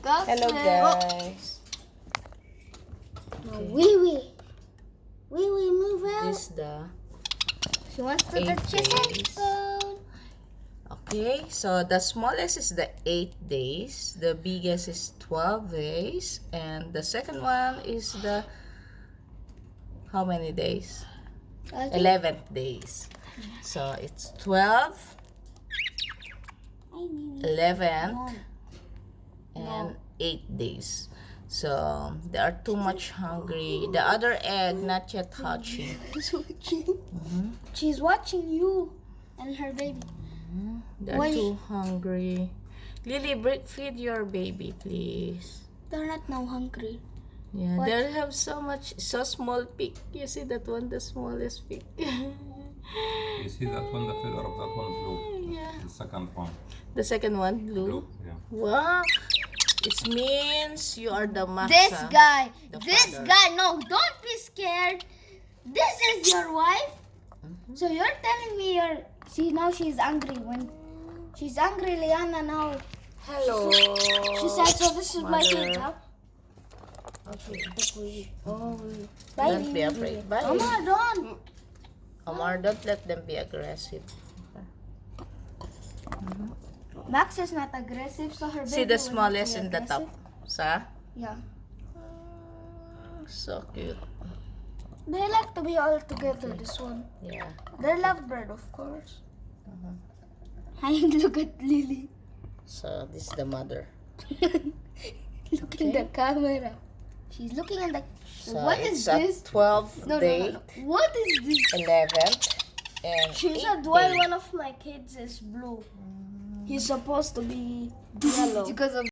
got Hello it. guys. No, Okay. Wee, move out. This the She wants to 8 touch your days. phone. Okay, so the smallest is the 8 days, the biggest is 12 days, and the second one is the how many days? 11th days. So it's 12, 11, and 8 days. So they are too much hungry. The other egg not yet hatching. She's watching you and her baby. They're Why? too hungry. Lily, feed your baby, please. They're not now hungry. Yeah, What? they have so small pig. You see that one, the smallest pig. You see that one, the feather of that one blue. Yeah. The second one. The second one, blue. Blue, yeah. Wow. It means you are the master. This guy, father. no, don't be scared. This is your wife. So you're telling me see, now she's angry. When she's angry, Liana now. Hello. She said, so this is my Mother. kid, huh? Okay. Oh, Don't be afraid. Bye. Omar, don't. Omar, don't let them be aggressive. Max is not aggressive, so her baby See the will not smallest be in the top. aggressive. Sa? Yeah. So cute. They like to be all together, this one. Yeah. They're lovebird, of course. Hi, look at Lily. So this is the mother. Look in the camera. She's looking in the... So What it's is a this? 12th No. day, What is this? 11th, and She 8th said why day. one of my kids is blue. He's supposed to be yellow. Because of